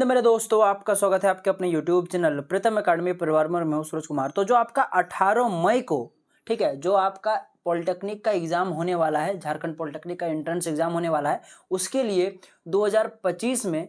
मेरे दोस्तों, आपका स्वागत है आपके अपने यूट्यूब चैनल प्रीतम एकेडमी परिवार में। मैं हूं सूरज कुमार। तो जो आपका 18 मई को, ठीक है, जो आपका पॉलिटेक्निक का एग्जाम होने वाला है, झारखंड पॉलिटेक्निक का एंट्रेंस एग्जाम होने वाला है, उसके लिए 2025 में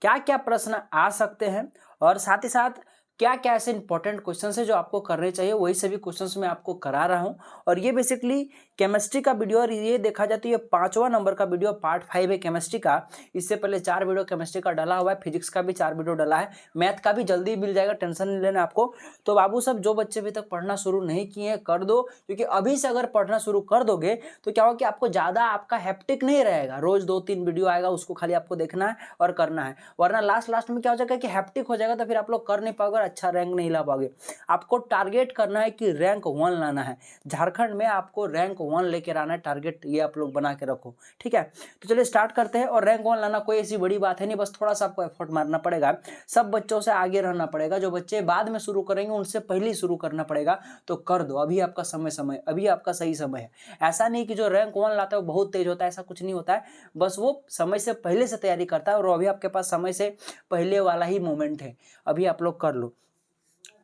क्या क्या प्रश्न आ सकते हैं और साथ ही साथ क्या क्या ऐसे इंपॉर्टेंट क्वेश्चन है जो आपको करने चाहिए, वही सभी क्वेश्चंस मैं आपको करा रहा हूं। और ये बेसिकली केमिस्ट्री का वीडियो, और ये देखा जाए तो ये 5वां नंबर का वीडियो पार्ट 5 है केमिस्ट्री का। इससे पहले 4 वीडियो केमिस्ट्री का डाला हुआ है, फिजिक्स का भी 4 वीडियो डाला है, मैथ का भी जल्दी मिल जाएगा, टेंशन नहीं लेना आपको। तो बाबू सब, जो बच्चे अभी तक पढ़ना शुरू नहीं किए हैं कर दो, क्योंकि अभी से अगर पढ़ना शुरू कर दोगे तो क्या होगा कि आपको ज़्यादा आपका हैप्टिक नहीं रहेगा। रोज 2-3 वीडियो आएगा, उसको खाली आपको देखना है और करना है, वरना लास्ट में क्या हो जाएगा कि हैप्टिक हो जाएगा, तो फिर आप लोग कर नहीं पाओगे, अच्छा रैंक नहीं ला पाओगे। आपको टारगेट करना है कि रैंक 1 लाना है झारखंड में, आपको रैंक 1 लेकर आना है, टारगेट ये आप लोग बना के रखो, ठीक है। तो चलिए स्टार्ट करते हैं। और रैंक 1 लाना कोई ऐसी बड़ी बात है नहीं, बस थोड़ा सा आपको एफर्ट मारना पड़ेगा, सब बच्चों से आगे रहना पड़ेगा। जो बच्चे बाद में शुरू करेंगे उनसे पहले शुरू करना पड़ेगा, तो कर दो, अभी आपका समय अभी आपका सही समय है। ऐसा नहीं कि जो रैंक 1 लाता है वो बहुत तेज होता है, ऐसा कुछ नहीं होता है, बस वो समय से पहले से तैयारी करता है, और अभी आपके पास समय से पहले वाला ही मोमेंट है, अभी आप लोग कर लो।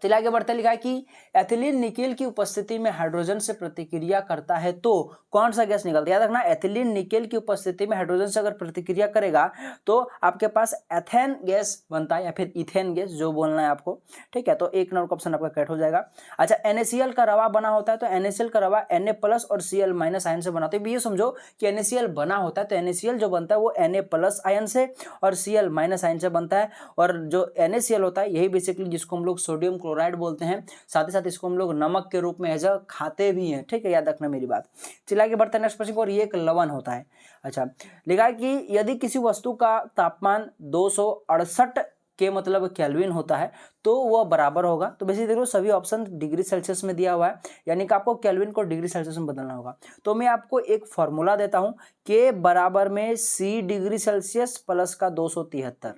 चलिए आगे बढ़ते, लिखा है कि एथिलीन निकेल की उपस्थिति में हाइड्रोजन से प्रतिक्रिया करता है तो कौन सा गैस निकलता है। याद रखना, एथिलीन निकेल की उपस्थिति में हाइड्रोजन से अगर प्रतिक्रिया करेगा तो आपके पास एथेन गैस बनता है, या फिर इथेन गैस, जो बोलना है आपको, ठीक है। तो 1 नंबर का ऑप्शन आपका कट हो जाएगा। अच्छा, NaCl का रवा बना होता है, तो NaCl का रवा Na+ और Cl- आयन से बना होता है। ये समझो कि NaCl बना होता है, तो NaCl जो बनता है वो Na+ आयन से और Cl- आयन से बनता है। और जो NaCl होता है, यही बेसिकली जिसको हम लोग सोडियम क्लोराइड बोलते हैं, साथ ही साथ इसको हम लोग नमक के रूप में एज अ खाते भी हैं, ठीक है, याद रखना मेरी बात। चलिए आगे बढ़ते हैं नेक्स्ट प्रश्न को, और ये एक लवण होता है। अच्छा, लिखा है कि यदि किसी वस्तु का तापमान 268 के मतलब केल्विन होता है तो वह बराबर होगा। तो बेसिकली देखो, सभी ऑप्शन डिग्री सेल्सियस में दिया हुआ है, यानी कि आपको केल्विन को डिग्री सेल्सियस में बदलना होगा। तो मैं आपको एक फॉर्मूला देता हूं, के बराबर में C डिग्री सेल्सियस प्लस का 273।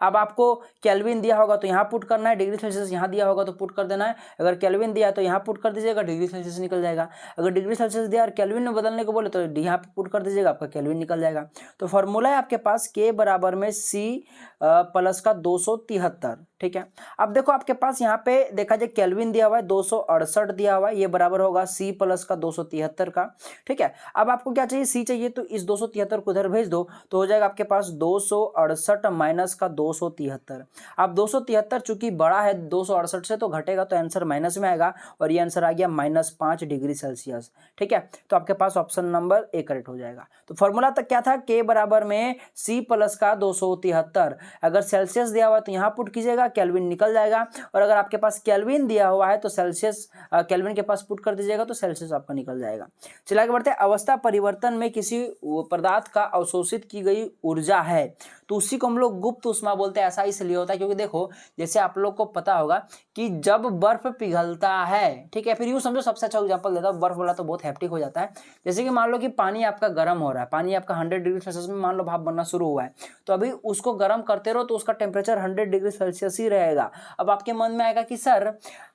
अब आपको केल्विन दिया होगा तो यहाँ पुट करना है, डिग्री सेल्सियस यहाँ दिया होगा तो पुट कर देना है। अगर केल्विन दिया है तो यहाँ पुट कर दीजिएगा, डिग्री सेल्सियस निकल जाएगा। अगर डिग्री सेल्सियस दिया और केल्विन में बदलने को बोले तो यहाँ पे पुट कर दीजिएगा, आपका केल्विन निकल जाएगा। तो फॉर्मूला है आपके पास के बराबर में C प्लस का 273, ठीक है। अब देखो आपके पास यहाँ पे देखा जाए केल्विन दिया हुआ है 268 दिया हुआ है, ये बराबर होगा C प्लस का 273 का, ठीक है। अब आपको क्या चाहिए, C चाहिए, तो इस 273 को उधर भेज दो, तो हो जाएगा आपके पास 268 माइनस का 273। अब 273 चूंकि बड़ा है 268 से, तो घटेगा तो आंसर माइनस में आएगा, और ये आंसर आ गया -5 डिग्री सेल्सियस, ठीक है। तो आपके पास ऑप्शन नंबर ए करेक्ट हो जाएगा। तो फॉर्मूला तक क्या था, के बराबर में C प्लस का 273। अगर सेल्सियस दिया हुआ है तो यहाँ पुट कीजिएगा, केल्विन निकल जाएगा। और अगर आपके पास केल्विन दिया हुआ है तो सेल्सियस केल्विन के पास पुट कर दीजिएगा, तो सेल्सियस आपका निकल जाएगा। चलिए आगे बढ़ते हैं। अवस्था परिवर्तन में किसी पदार्थ का अवशोषित की गई ऊर्जा है, तो उसी को हम लोग गुप्त ऊष्मा बोलते हैं। ऐसा इसलिए होता है क्योंकि देखो, जैसे आप लोग को पता होगा कि जब बर्फ पिघलता है, ठीक है, फिर यूं समझो, सबसे अच्छा एग्जांपल देता हूं, बर्फ वाला तो बहुत हैप्टिक हो जाता है। जैसे कि मान लो कि पानी आपका गर्म हो रहा है, पानी आपका 100 डिग्री सेल्सियस में मान लो भाप बनना शुरू हुआ है, तो अभी उसको गर्म करते रहो तो उसका टेम्परेचर 100 डिग्री सेल्सियस ही रहेगा। अब आपके मन में आएगा कि सर,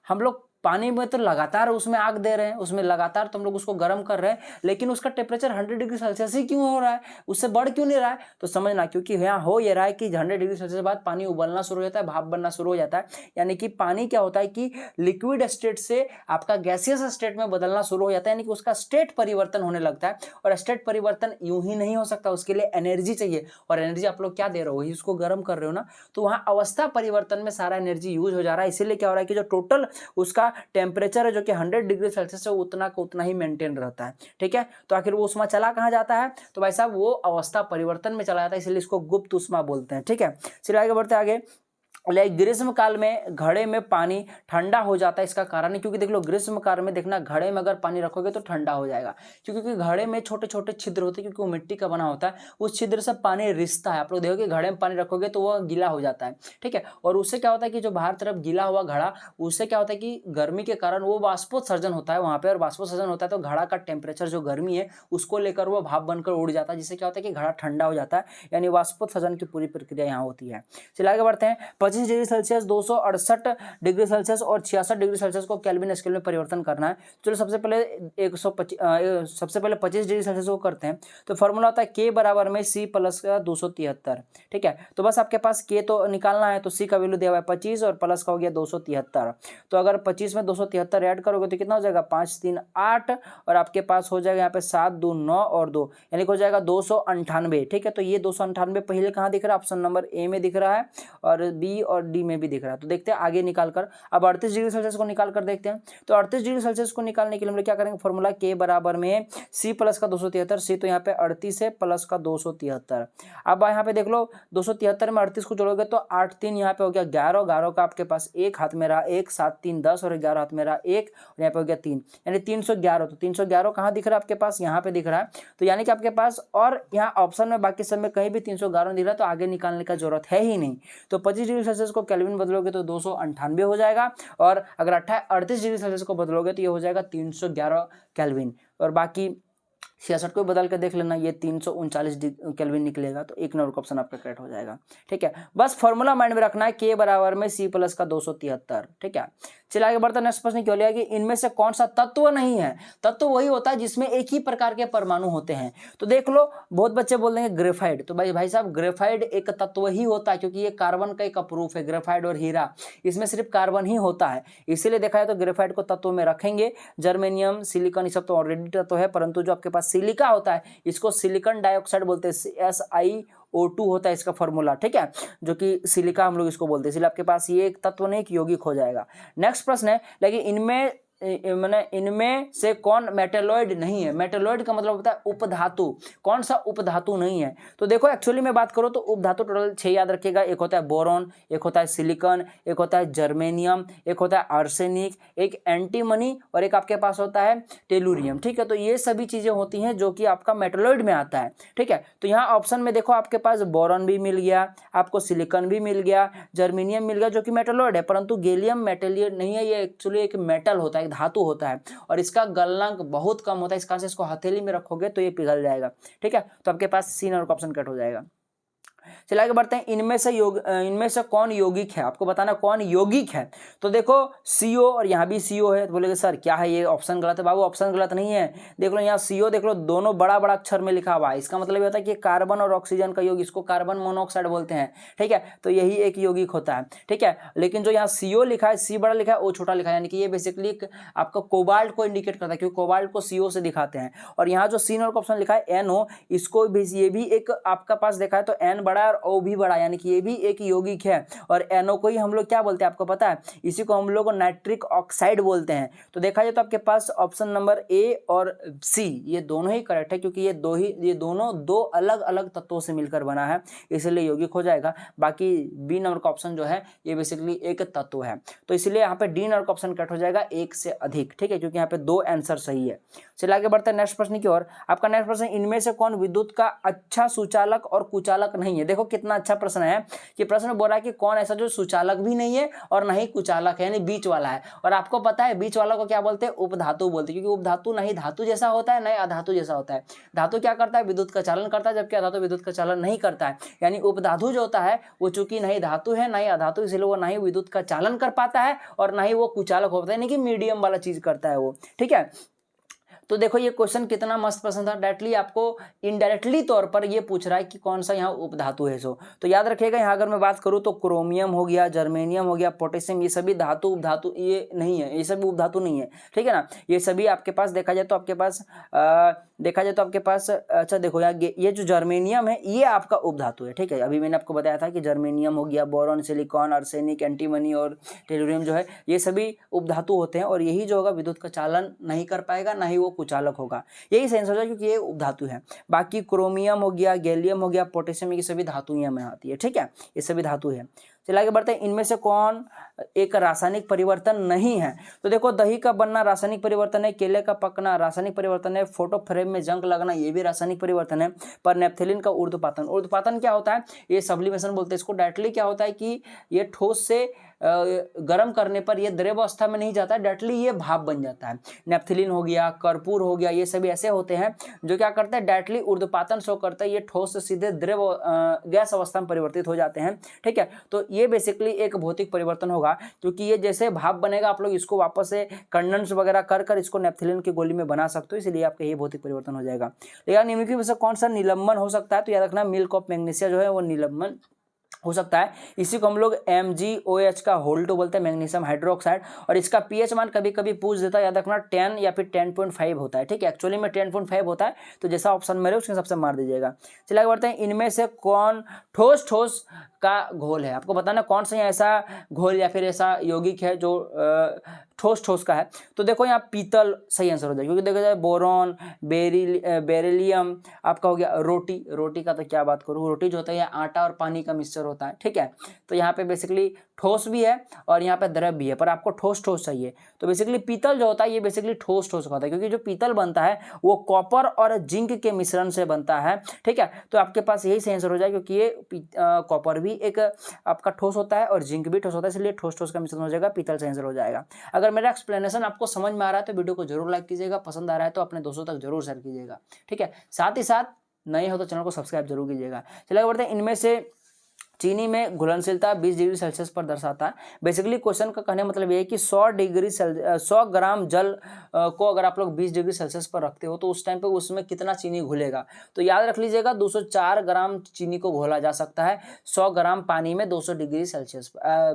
हम लोग पानी में तो लगातार उसमें आग दे रहे हैं, उसमें लगातार तो हम लोग उसको गर्म कर रहे हैं, लेकिन उसका टेम्परेचर 100 डिग्री सेल्सियस ही क्यों हो रहा है, उससे बढ़ क्यों नहीं रहा है। तो समझना, क्योंकि यहाँ हो ये रहा है कि 100 डिग्री सेल्सियस बाद पानी उबलना शुरू हो जाता है, भाप बनना शुरू हो जाता है। यानी कि पानी क्या होता है कि लिक्विड स्टेट से आपका गैसियस स्टेट में बदलना शुरू हो जाता है, यानी कि उसका स्टेट परिवर्तन होने लगता है। और स्टेट परिवर्तन यूं ही नहीं हो सकता, उसके लिए एनर्जी चाहिए, और एनर्जी आप लोग क्या दे रहे हो, वही उसको गर्म कर रहे हो ना। तो वहाँ अवस्था परिवर्तन में सारा एनर्जी यूज हो जा रहा है, इसीलिए क्या हो रहा है कि जो टोटल उसका टेम्परेचर है जो कि 100 डिग्री सेल्सियस से उतना का उतना ही मेंटेन रहता है, ठीक है। तो आखिर वो उष्मा चला कहाँ जाता है, तो भाई साहब वो अवस्था परिवर्तन में चला जाता है, इसलिए इसको गुप्त उष्मा बोलते हैं, ठीक है। चलिए आगे बढ़ते आगे। ग्रीष्म काल में घड़े में पानी ठंडा हो जाता है, इसका कारण है क्योंकि देख लो, ग्रीष्म काल में देखना, घड़े में अगर पानी रखोगे तो ठंडा हो जाएगा, क्योंकि घड़े में छोटे छोटे छिद्र होते हैं, क्योंकि वो मिट्टी का बना होता है, उस छिद्र से पानी रिसता है। आप लोग देखोगे घड़े में पानी रखोगे तो वह गीला हो जाता है, ठीक है। और उससे क्या होता है कि जो बाहर तरफ गीला हुआ घड़ा, उससे क्या होता है कि गर्मी के कारण वो वाष्पोत्सर्जन होता है वहां पे, और वाष्पोत्सर्जन होता है तो घड़ा का टेम्परेचर जो गर्मी है उसको लेकर वो भाप बनकर उड़ जाता है, जिससे क्या होता है कि घड़ा ठंडा हो जाता है, यानी वाष्पोत्सर्जन की पूरी प्रक्रिया यहाँ होती है। चलिए आगे बढ़ते हैं। 125 डिग्री सेल्सियस, 268 डिग्री सेल्सियस और 66 डिग्री सेल्सियस को केल्विन स्केल में परिवर्तन करना है। चलो सबसे पहले 25 डिग्री सेल्सियस को करते हैं। तो फॉर्मूला होता है K बराबर में C प्लस का 273। ठीक है, तो बस आपके पास K तो निकालना है, तो C का वैल्यू दिया हुआ है 25 और प्लस का हो गया 273। तो अगर 25 में 273 ऐड करोगे तो कितना हो जाएगा, 5 3 8 और आपके पास हो जाएगा यहाँ पे 7 2 9 और 2, यानी कि हो जाएगा 298। ठीक है, तो ये 298 पहले कहाँ दिख रहा है, ऑप्शन नंबर ए में दिख रहा है और बी और डी में भी दिख रहा है। तो देखते हैं आगे निकाल कर, अब 38 डिग्री सेल्सियस को निकाल कर देखते हैं। तो 38 डिग्री सेल्सियस को निकालने के लिए हम लोग क्या करेंगे, फॉर्मूला K बराबर में C प्लस का 273, C तो यहाँ पे 38 है प्लस का 273। अब यहाँ पे देख लो 273 में 38 को जोड़ोगे तो 8 3 यहाँ पे हो गया 11, 11 का आपके पास एक हाथ में रहा 1, 7 3 10 और 11 हाथ में रहा 1 और यहाँ पे हो गया 3, यानी 311। तो 311 कहाँ दिख रहा है आपके पास, यहाँ पे दिख रहा है। तो यानी कि आपके पास और यहाँ ऑप्शन में बाकी सब में कहीं भी 311 दिख रहा है, तो आगे निकालने का जरूरत है ही नहीं। तो 25 डिग्री सेल्सियस को केल्विन बदलोगे तो 298 हो जाएगा और अगर 38 डिग्री सेल्सियस को बदलोगे तो ये हो जाएगा 311 केल्विन। और बाकी 66 को बदल के देख लेना, ये 339 केल्विन निकलेगा। तो एक नंबर का ऑप्शन आपका करेक्ट हो जाएगा। ठीक है, बस फॉर्मूला माइंड में रखना है K बराबर में C प्लस का 273। ठीक है, चलिए आगे बढ़ते हैं। नेक्स्ट प्रश्न क्या लिया कि इनमें से कौन सा तत्व नहीं है। तत्व वही होता है जिसमें एक ही प्रकार के परमाणु होते हैं। तो देख लो, बहुत बच्चे बोल देंगे ग्रेफाइट, तो भाई साहब ग्रेफाइट एक तत्व ही होता है, क्योंकि ये कार्बन का एक अप्रूफ है। ग्रेफाइट और हीरा, इसमें सिर्फ कार्बन ही होता है, इसीलिए देखा है तो ग्रेफाइट को तत्व में रखेंगे। जर्मेनियम, सिलिकॉन, ये सब तो ऑलरेडी तत्व है, परंतु जो आपके पास सिलिका होता है इसको सिलिकॉन डाइऑक्साइड बोलते हैं, SiO2 होता है इसका फॉर्मूला। ठीक है, जो कि सिलिका हम लोग इसको बोलते हैं, इसलिए आपके पास ये एक तत्व नहीं, एक यौगिक हो जाएगा। नेक्स्ट प्रश्न है, लेकिन इनमें से कौन मेटेलॉइड नहीं है। मेटेलॉइड का मतलब होता है उपधातु, कौन सा उपधातु नहीं है। तो देखो एक्चुअली में बात करो तो उपधातु टोटल 6 याद रखिएगा। एक होता है बोरॉन, एक होता है सिलिकॉन, एक होता है जर्मेनियम, एक होता है आर्सेनिक, एक एंटीमनी और एक आपके पास होता है टेलुरियम। ठीक है, तो ये सभी चीजें होती हैं जो कि आपका मेटेलॉइड में आता है। ठीक है, तो यहाँ ऑप्शन में देखो आपके पास बोरॉन भी मिल गया, आपको सिलिकॉन भी मिल गया, जर्मेनियम मिल गया जो कि मेटेलॉइड है, परंतु गैलियम मेटेलियड नहीं है, ये एक्चुअली एक मेटल होता है, धातु होता है और इसका गलनांक बहुत कम होता है। इस कारण से इसको हथेली में रखोगे तो ये पिघल जाएगा। ठीक है, तो आपके पास सी नंबर का ऑप्शन कट हो जाएगा। चलिए आगे बढ़ते हैं। इनमें से कौन यौगिक है, आपको बताना कौन यौगिक है। तो देखो CO और यहाँ भी CO है। तो बोलेगे सर क्या है ये, ऑप्शन गलत है। बाबू ऑप्शन गलत नहीं है, देख लो यहाँ CO देख लो, दोनों बड़ा बड़ा अक्षर में लिखा हुआ है। इसका मतलब ये होता है कि कार्बन और ऑक्सीजन का योग, इसको कार्बन मोनोऑक्साइड बोलते हैं। ठीक है, तो यही एक यौगिक होता है। ठीक है, लेकिन जो यहाँ CO लिखा है, C बड़ा लिखा है, O छोटा लिखा है, यानी कि ये बेसिकली आपका कोबाल्ट को इंडिकेट करता है, क्योंकि कोबाल्ट को CO से दिखाते हैं। और यहाँ जो C नंबर का ऑप्शन लिखा है NO, इसको भी ये भी एक आपका पास देखा है तो N बड़ा है और O भी बड़ा, यानी कि ये भी एक यौगिक है। और NO को ही हम लोग क्या बोलते हैं आपको पता है, इसी को हम लोग नाइट्रिक ऑक्साइड बोलते हैं। तो देखा जाए तो आपके पास ऑप्शन नंबर A और C ये दोनों ही करेक्ट है, क्योंकि ये दोनों दो अलग अलग तत्वों से मिलकर बना है, इसलिए यौगिक हो जाएगा। बाकी B नंबर का ऑप्शन जो है ये बेसिकली एक तत्व है, तो इसलिए यहाँ पे D नंबर का ऑप्शन कट हो जाएगा एक से अधिक। ठीक है, क्योंकि यहाँ पे 2 आंसर सही है। चलिए आगे बढ़ते हैं नेक्स्ट प्रश्न की ओर। आपका नेक्स्ट प्रश्न, इनमें से कौन विद्युत का अच्छा सुचालक और कुचालक नहीं है। देखो कितना अच्छा प्रश्न है कि प्रश्न बोल रहा है कि कौन ऐसा जो सुचालक भी नहीं है और ना ही कुचालक है, यानी बीच वाला है। और आपको पता है बीच वाला को क्या बोलते हैं, उपधातु बोलते हैं, क्योंकि उपधातु ना ही धातु जैसा होता है ना ही अधातु जैसा होता है। धातु क्या करता है, विद्युत का चालन करता है, जबकि अधातु विद्युत का चालन नहीं करता है। यानी उपधातु जो होता है वो चूंकि नहीं धातु है ना ही अधातु, इसलिए वो ना ही विद्युत का चालन कर पाता है और ना ही वो कुचालक होता है, यानी कि मीडियम वाला चीज करता है वो। ठीक है, तो देखो ये क्वेश्चन कितना मस्त प्रश्न था। डायरेक्टली आपको इनडायरेक्टली तौर पर ये पूछ रहा है कि कौन सा यहाँ उपधातु है। सो तो याद रखिएगा, यहाँ अगर मैं बात करूँ तो क्रोमियम हो गया, जर्मेनियम हो गया, पोटेशियम, ये सभी धातु उपधातु ये नहीं है, ये सभी उपधातु नहीं है। ठीक है ना, ये सभी आपके पास देखा जाए तो आपके पास अच्छा देखो यहाँ ये जो जर्मेनियम है ये आपका उपधातु है। ठीक है, अभी मैंने आपको बताया था कि जर्मेनियम हो गया, बोरॉन, सिलिकॉन, आर्सेनिक, एंटीमनी और टेलुरियम जो है ये सभी उपधातु होते हैं, और यही जो होगा विद्युत का चालन नहीं कर पाएगा, ना ही वो कुचालक होगा। यही सेंस हो जाए क्योंकि ये उपधातु है। बाकी क्रोमियम हो गया, गैलियम हो गया, पोटेशियम, ये सभी धातुएं में आती है। ठीक है, ये सभी धातु है। चलिए आगे बढ़ते हैं। इनमें से कौन एक रासायनिक परिवर्तन नहीं है। तो देखो दही का बनना रासायनिक परिवर्तन है, केले का पकना रासायनिक परिवर्तन है, फोटो फ्रेम में जंग लगना ये भी रासायनिक परिवर्तन है, पर नेप्थेलिन का ऊर्ध्वपातन क्या होता है, ये सब्लिमेशन बोलते हैं इसको। डायरेक्टली क्या होता है कि ये ठोस से गर्म करने पर ये द्रव अवस्था में नहीं जाता, डायरेक्टली ये भाप बन जाता है। नेफ्थलीन हो गया, कर्पूर हो गया, ये सभी ऐसे होते हैं जो क्या करते हैं, डायरेक्टली ऊर्ध्वपातन शो करते हैं, ये ठोस से सीधे द्रव गैस अवस्था में परिवर्तित हो जाते हैं। ठीक है, तो ये बेसिकली एक भौतिक परिवर्तन होगा, क्योंकि ये जैसे भाप बनेगा आप लोग इसको वापस से कंडेंस वगैरह कर इसको नेफ्थलीन की गोली में बना सकते हो, इसलिए आपका ये भौतिक परिवर्तन हो जाएगा। लेकिन निम्नलिखित में से कौन सा निलंबन हो सकता है, तो याद रखना मिल्क ऑफ मैग्नीशिया जो है वो निलंबन हो सकता है। इसी को हम लोग MgOH का होल्टो बोलते हैं, मैग्नीशियम हाइड्रोक्साइड, और इसका पीएच मान कभी कभी पूछ देता है, याद रखना 10 या फिर 10.5 होता है। ठीक है, एक्चुअली में 10.5 होता है, तो जैसा ऑप्शन में रहे उसके हिसाब से मार दीजिएगा। चलिए आगे बढ़ते हैं, इनमें से कौन ठोस ठोस का घोल है, आपको बताना कौन सा ऐसा घोल या फिर ऐसा यौगिक है जो ठोस ठोस का है। तो देखो यहाँ पीतल सही आंसर हो जाएगा, क्योंकि देखा जाए बोरॉन, बेरिलियम, आपका हो गया रोटी का तो क्या बात करूँ, रोटी जो होता है आटा और पानी का मिक्सचर होता है। ठीक है, तो यहाँ पे बेसिकली ठोस भी है और यहाँ पे द्रव भी है, पर आपको ठोस ठोस चाहिए, तो बेसिकली पीतल जो होता है ये बेसिकली ठोस ठोस का होता है, क्योंकि जो पीतल बनता है वो कॉपर और जिंक के मिश्रण से बनता है। ठीक है, तो आपके पास यही सही आंसर हो जाएगा, क्योंकि ये कॉपर भी एक आपका ठोस होता है और जिंक भी ठोस होता है, इसलिए ठोस ठोस का मिश्रण हो जाएगा, पीतल सही आंसर हो जाएगा। अगर मेरा एक्सप्लेनेशन आपको समझ में आ रहा है तो वीडियो को जरूर लाइक कीजिएगा, पसंद आ रहा है तो अपने दोस्तों तक जरूर शेयर कीजिएगा। ठीक है, साथ ही साथ नए हो तो चैनल को सब्सक्राइब जरूर कीजिएगा। चलिए आगे बढ़ते हैं, इनमें से चीनी में घुलनशीलता 20 डिग्री सेल्सियस पर दर्शाता है। बेसिकली क्वेश्चन का कहने मतलब ये है कि 100 ग्राम जल को अगर आप लोग 20 डिग्री सेल्सियस पर रखते हो तो उस टाइम पे उसमें कितना चीनी घुलेगा, तो याद रख लीजिएगा 204 ग्राम चीनी को घोला जा सकता है 100 ग्राम पानी में 200 डिग्री सेल्सियस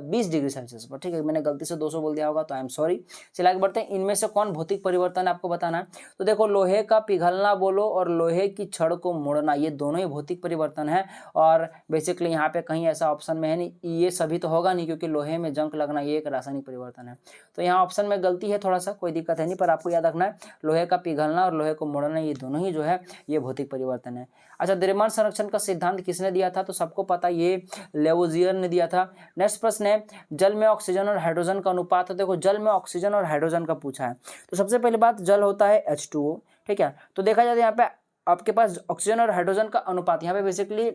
20 डिग्री सेल्सियस पर। ठीक है, मैंने गलती से 200 बोल दिया होगा तो आई एम सॉरी। चलिए आगे बढ़ते हैं, इनमें से कौन भौतिक परिवर्तन आपको बताना है। तो देखो लोहे का पिघलना बोलो और लोहे की छड़ को मोड़ना, ये दोनों ही भौतिक परिवर्तन है, और बेसिकली यहाँ पे कहीं ऐसा ऑप्शन में है नहीं, ये सभी तो होगा नहीं, क्योंकि लोहे में जंग लगना ये एक रासायनिक परिवर्तन है, तो यहाँ ऑप्शन में गलती है थोड़ा सा, कोई दिक्कत है नहीं, पर आपको याद रखना है लोहे का पिघलना और लोहे को मोड़ना ये दोनों ही जो है ये भौतिक परिवर्तन है। अच्छा, द्रव्यमान संरक्षण का सिद्धांत किसने दिया था, तो सबको पता ये लेवोजियर ने दिया था। नेक्स्ट प्रश्न है, जल में ऑक्सीजन और हाइड्रोजन का अनुपात। तो देखो जल में ऑक्सीजन और हाइड्रोजन का पूछा है, तो सबसे पहली बात जल होता है H2O। ठीक है, तो देखा जाए यहाँ पे आपके पास ऑक्सीजन और हाइड्रोजन का अनुपात, यहाँ पे बेसिकली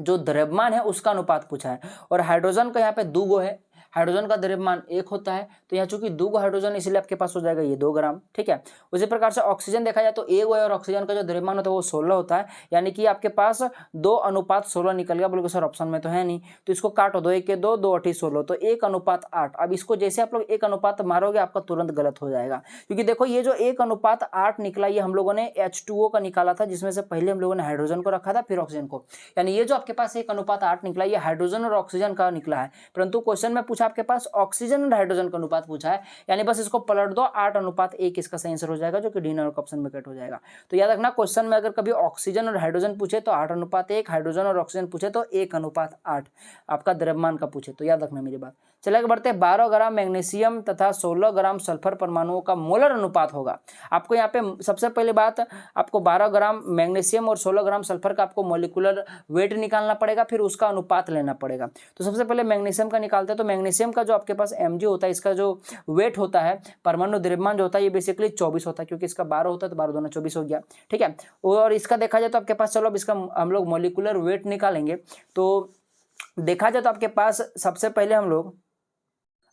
जो द्रव्यमान है उसका अनुपात पूछा है, और हाइड्रोजन का यहाँ पे 2 गो है, हाइड्रोजन का द्रव्यमान 1 होता है, तो यहाँ चूंकि 2 हाइड्रोजन इसलिए आपके पास हो जाएगा ये 2 ग्राम। ठीक है, उसी प्रकार से ऑक्सीजन देखा जाए तो 1 है और ऑक्सीजन का जो द्रव्यमान होता है वो 16 होता है, यानी कि आपके पास 2:16 निकल गया। बोलोगे सर ऑप्शन में तो है नहीं, तो इसको काटो, 2 1 के 2, 2 8 16, तो 1:8। अब इसको जैसे आप लोग 1 मारोगे आपका तुरंत गलत हो जाएगा, क्योंकि देखो ये जो 1:8 निकला ये हम लोगों ने H2O का निकाला था, जिसमें से पहले हम लोगों ने हाइड्रोजन को रखा था फिर ऑक्सीजन को, यानी ये जो आपके पास 1:8 निकला ये हाइड्रोजन और ऑक्सीजन का निकला है, परंतु क्वेश्चन में पूछा आपके पास ऑक्सीजन और हाइड्रोजन का अनुपात पूछा है, यानी बस इसको पलट दो 8:1 इसका सही आंसर हो जाएगा, जो कि डी नंबर ऑप्शन में कट हो जाएगा। तो याद रखना क्वेश्चन में अगर कभी ऑक्सीजन और हाइड्रोजन पूछे तो 8:1, हाइड्रोजन और ऑक्सीजन पूछे तो 1:8 आपका द्रव्यमान का पूछे, तो याद रखना मेरी बात। चलिए आगे बढ़ते हैं, 12 ग्राम मैग्नीशियम तथा 16 ग्राम सल्फर परमाणुओं का मोलर अनुपात होगा। आपको यहाँ पे सबसे पहले बात, आपको 12 ग्राम मैग्नीशियम और 16 ग्राम सल्फर का आपको मोलिकुलर वेट निकालना पड़ेगा, फिर उसका अनुपात लेना पड़ेगा। तो सबसे पहले मैग्नीशियम का निकालते हैं, तो मैग्नीशियम का जो आपके पास Mg होता है, इसका जो वेट होता है परमाणु द्रव्यमान जो होता है ये बेसिकली 24 होता है, क्योंकि इसका 12 होता है तो 12 दूना 24 हो गया। ठीक है, और इसका देखा जाए तो आपके पास, चलो अब इसका हम लोग मोलिकुलर वेट निकालेंगे, तो देखा जाए तो आपके पास सबसे पहले हम लोग,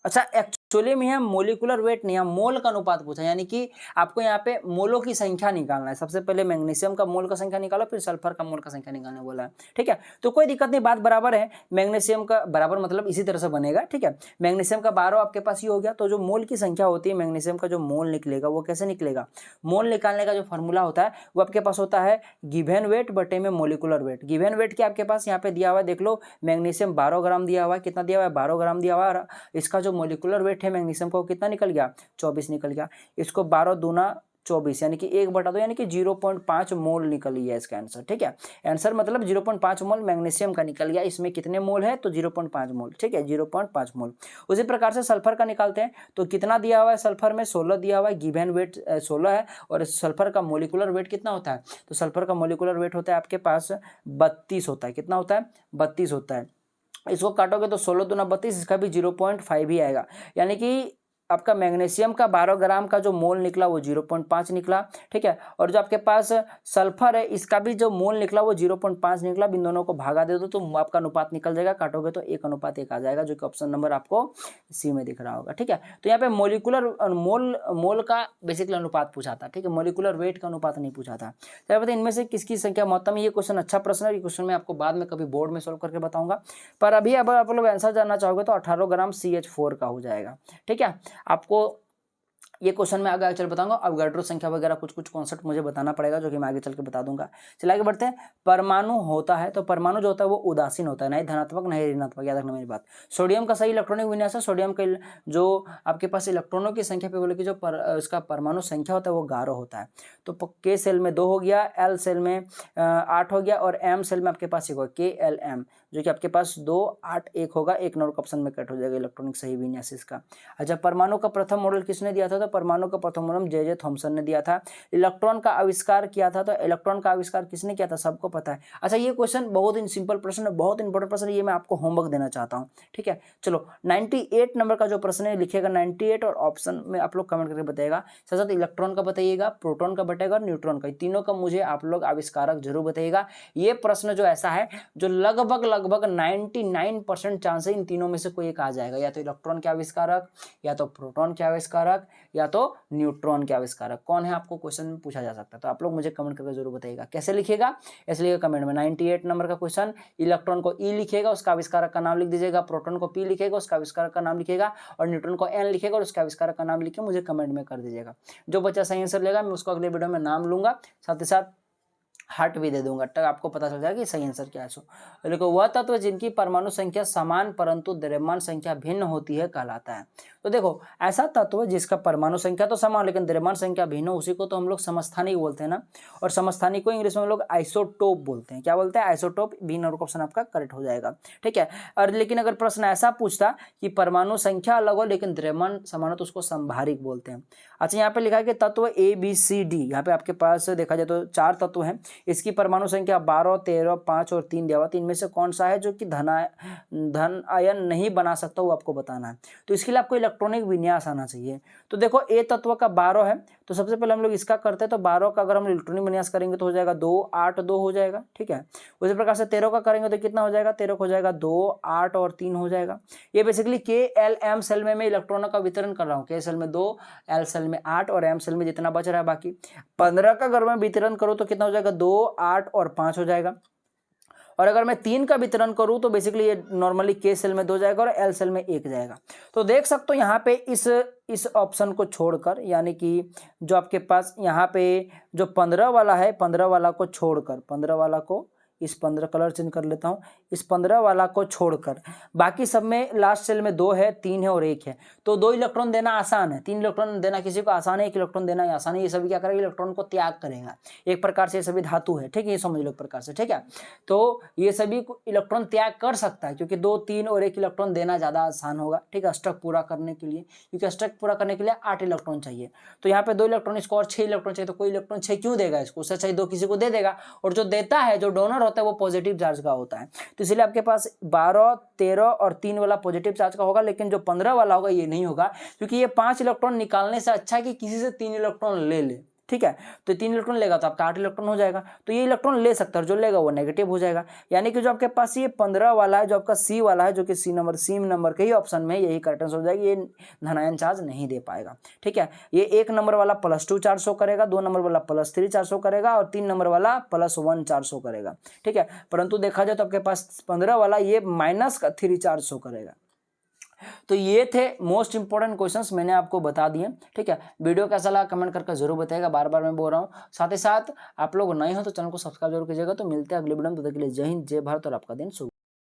अच्छा एक्चुअली में यहाँ मोलिकुलर वेट नहीं, मोल का अनुपात पूछा, यानी कि आपको यहाँ पे मोलों की संख्या निकालना है। सबसे पहले मैग्नीशियम का मोल का संख्या निकालो, फिर सल्फर का मोल का संख्या निकालने बोला है। ठीक है, तो कोई दिक्कत नहीं, बात बराबर है, मैग्नीशियम का बराबर मतलब इसी तरह से बनेगा। ठीक है, मैग्नीशियम का 12 आपके पास ये हो गया, तो जो मोल की संख्या होती है मैग्नीशियम का जो मोल निकलेगा वो कैसे निकलेगा, मोल निकालने का जो फॉर्मूला होता है वो आपके पास होता है गिवन वेट बटे में मोलिकुलर वेट। गिवन वेट क्या आपके पास यहाँ पे दिया हुआ है, देख लो मैग्नीशियम 12 ग्राम दिया हुआ है, कितना दिया हुआ है 12 ग्राम दिया हुआ है, इसका जो मोलिकुलर वेट है मैग्नीशियम को कितना निकल गया 24 निकल गया, इसको 12 दूना 24 यानी कि 1/2 यानी कि 0.5 मोल निकल गया इसका आंसर। ठीक है, आंसर मतलब 0.5 मोल मैग्नीशियम का निकल गया, इसमें कितने मोल है तो 0.5 मोल। ठीक है, 0.5 मोल। उसी प्रकार से सल्फर का निकालते हैं, तो कितना दिया हुआ है सल्फर में 16 दिया हुआ है, गिवन वेट 16 है, और सल्फर का मोलिकुलर वेट कितना होता है, तो सल्फर का मोलिकुलर वेट होता है आपके पास 32 होता है, कितना होता है 32 होता है। इसको काटोगे तो 16 दूना 32, इसका भी 0.5 ही आएगा, यानी कि आपका मैग्नीशियम का 12 ग्राम का जो मोल निकला वो 0.5 निकला, ठीक है। और जो आपके पास सल्फर है इसका भी जो मोल निकला वो 0.5 निकला। इन दोनों को भागा दे दो तो आपका अनुपात निकल जाएगा, काटोगे तो 1:1 आ जाएगा, जो कि ऑप्शन नंबर आपको सी में दिख रहा होगा, ठीक है। तो यहाँ पे मोलिकुलर मोल का बेसिकली अनुपात पूछा था, ठीक है, मोलिकुलर वेट का अनुपात नहीं पूछा था। चलिए बताइए इनमें से किसकी संख्या महत्तम है। ये क्वेश्चन अच्छा प्रश्न है, ये क्वेश्चन मैं आपको बाद में कभी बोर्ड में सोल्व करके बताऊंगा, पर अभी अगर आप लोग आंसर जानना चाहोगे तो 18 ग्राम CH4 का हो जाएगा, ठीक है। आपको ये क्वेश्चन मैं आगे चल बताऊंगा। अवोगाड्रो संख्या वगैरह कुछ कुछ कॉन्सेप्ट मुझे बताना पड़ेगा, जो कि मैं आगे चल के बता दूंगा। चलिए आगे बढ़ते हैं। परमाणु होता है, तो परमाणु जो होता है वो उदासीन होता है, नहीं धनात्मक नहीं ऋणात्मक, याद रखना मेरी बात। सोडियम का सही इलेक्ट्रॉनिक विन्यास है, सोडियम के जो आपके पास इलेक्ट्रॉनों की संख्या पे बोले कि जो उसका परमाणु संख्या होता है वो 11 होता है। तो के सेल में 2 हो गया, एल सेल में 8 हो गया, और एम सेल में आपके पास 1 होगा, KLM, जो कि आपके पास 2 8 1 होगा, 1 नंबर ऑप्शन में कट हो जाएगा इलेक्ट्रॉनिक सही विन्यास इसका। अच्छा, परमाणु का प्रथम मॉडल किसने दिया था, तो परमाणु का प्रथम मॉडल जे थॉमसन ने दिया था। इलेक्ट्रॉन का आविष्कार किया था, तो इलेक्ट्रॉन का आविष्कार किसने किया था, सबको पता है। अच्छा, ये क्वेश्चन बहुत ही सिंपल प्रश्न है, बहुत इंपॉर्टेंट प्रश्न है, ये मैं आपको होमवर्क देना चाहता हूँ, ठीक है। चलो 98 नंबर का जो प्रश्न है लिखिएगा 98, और ऑप्शन में आप लोग कमेंट करके बताइएगा। साथ साथ इलेक्ट्रॉन का बताइएगा, प्रोटॉन का बताइएगा, और न्यूट्रॉन का, तीनों का मुझे आप लोग आविष्कारक जरूर बताइएगा। ये प्रश्न जो ऐसा है जो लगभग 99% चांस है इन तीनों में से कोई एक आ जाएगा, या तो इलेक्ट्रॉन के आविष्कारक, या तो प्रोटॉन के आविष्कारक, या तो न्यूट्रॉन के आविष्कारक। कौन है आपको क्वेश्चन में पूछा जा सकता है, तो आप लोग मुझे कमेंट करके जरूर बताइएगा। कैसे लिखिएगा, इसलिए कमेंट में 98 नंबर का क्वेश्चन, इलेक्ट्रॉन को ई लिखिएगा, उसका आविष्कारक का नाम लिख दीजिएगा, प्रोटॉन को पी लिखिएगा, उसका आविष्कारक का नाम लिखिएगा, और न्यूट्रॉन को एन लिखिएगा और उसके आविष्कारक का नाम लिख के मुझे कमेंट में कर दीजिएगा। जो बच्चा सही आंसर लेगा मैं उसको अगले वीडियो में नाम लूंगा, साथ ही साथ हार्ट भी दे दूंगा, तब आपको पता चल जाएगा कि सही आंसर क्या है। सो देखो, वह तत्व जिनकी परमाणु संख्या समान परंतु द्रव्यमान संख्या भिन्न होती है कहलाता है। तो देखो, ऐसा तत्व जिसका परमाणु संख्या तो समान लेकिन द्रव्यमान संख्या भिन्न, उसी को तो हम लोग समस्थानिक बोलते हैं ना, और समस्थानिक को इंग्लिश में हम लोग आइसोटोप बोलते हैं। क्या बोलते हैं, आइसोटोप। बी नंबर ऑप्शन आपका करेक्ट हो जाएगा, ठीक है। और लेकिन अगर प्रश्न ऐसा पूछता कि परमाणु संख्या अलग हो लेकिन द्रव्यमान समान हो, तो उसको संभारिक बोलते हैं। अच्छा, यहाँ पे लिखा है कि तत्व ABCD, यहाँ पे आपके पास देखा जाए तो 4 तत्व हैं, इसकी परमाणु संख्या 12 13 5 और 3 दिया हुआ। इनमें से कौन सा है जो कि धन आयन नहीं बना सकता, वो आपको बताना है। तो इसके लिए आपको इलेक्ट्रॉनिक विन्यास आना चाहिए। तो देखो, ए तत्व का 12 है, तो सबसे पहले हम लोग इसका करते हैं। तो 12 का अगर हम इलेक्ट्रॉनिक विन्यास करेंगे तो हो जाएगा 2 8 2 हो जाएगा, ठीक है। उसी प्रकार से 13 का करेंगे तो कितना हो जाएगा, 13 हो जाएगा 2 8 और 3 हो जाएगा। ये बेसिकली KLM सेल में मैं इलेक्ट्रॉनों का वितरण कर रहा हूँ। K सेल में 2, L सेल में 8 और M सेल में जितना बच रहा है बाकी 15 का अगर मैं वितरण करूँ तो कितना हो जाएगा, 2 8 और 5 हो जाएगा। और अगर मैं 3 का वितरण करूं तो बेसिकली ये नॉर्मली K सेल में 2 जाएगा और L सेल में 1 जाएगा। तो देख सकते हो यहाँ पे इस ऑप्शन को छोड़कर, यानी कि जो आपके पास यहाँ पे जो 15 वाला है, 15 वाला को छोड़कर, 15 वाला को, इस 15 कलर चेंज कर लेता हूँ, इस 15 वाला को छोड़कर बाकी सब में लास्ट सेल में 2 है, 3 है और 1 है। तो 2 इलेक्ट्रॉन देना आसान है, 3 इलेक्ट्रॉन देना किसी को आसान है, 1 इलेक्ट्रॉन देना आसान है। ये सभी क्या करेगा, इलेक्ट्रॉन को त्याग करेगा। एक प्रकार से ये सभी धातु है, ठीक है, ये समझ लो एक प्रकार से, ठीक है। तो ये सभी इलेक्ट्रॉन त्याग कर सकता है, क्योंकि 2 3 और 1 इलेक्ट्रॉन देना ज़्यादा आसान होगा, ठीक है, अष्टक पूरा करने के लिए, क्योंकि अष्टक पूरा करने के लिए 8 इलेक्ट्रॉन चाहिए। तो यहाँ पे 2 इलेक्ट्रॉन, इसको और 6 इलेक्ट्रॉन चाहिए, तो कोई इलेक्ट्रॉन 6 क्यों देगा इसको, उससे चाहिए 2 किसी को दे देगा। और जो देता है, जो डोनर होता है, वो पॉजिटिव चार्ज का होता है। तो इसलिए आपके पास 12 13 और 3 वाला पॉजिटिव चार्ज का होगा, लेकिन जो 15 वाला होगा ये नहीं होगा, क्योंकि ये 5 इलेक्ट्रॉन निकालने से अच्छा है कि किसी से 3 इलेक्ट्रॉन ले ले, ठीक है। तो 3 इलेक्ट्रॉन लेगा तो आपका 8 इलेक्ट्रॉन हो जाएगा। तो ये इलेक्ट्रॉन ले सकता है, जो लेगा वो नेगेटिव हो जाएगा। यानी कि जो आपके पास ये 15 वाला है, जो आपका सी वाला है, जो कि सी नंबर के ही ऑप्शन में यही करेक्ट आंसर हो जाएगी। ये धनायन चार्ज नहीं दे पाएगा, ठीक है। ये 1 नंबर वाला +2 चार्ज शो करेगा, 2 नंबर वाला +3 चार्ज शो करेगा, और 3 नंबर वाला +1 चार्ज शो करेगा, ठीक है। परंतु देखा जाए तो आपके पास 15 वाला ये -3 चार्ज शो करेगा। तो ये थे मोस्ट इंपोर्टेंट क्वेश्चंस, मैंने आपको बता दिए, ठीक है। वीडियो कैसा लगा कमेंट करके जरूर बताइएगा, बार बार मैं बोल रहा हूँ। साथ ही साथ आप लोग नए हो तो चैनल को सब्सक्राइब जरूर कीजिएगा। तो मिलते हैं अगले वीडियो में, तब तक के लिए जय हिंद, जय भारत, और आपका दिन शुभ।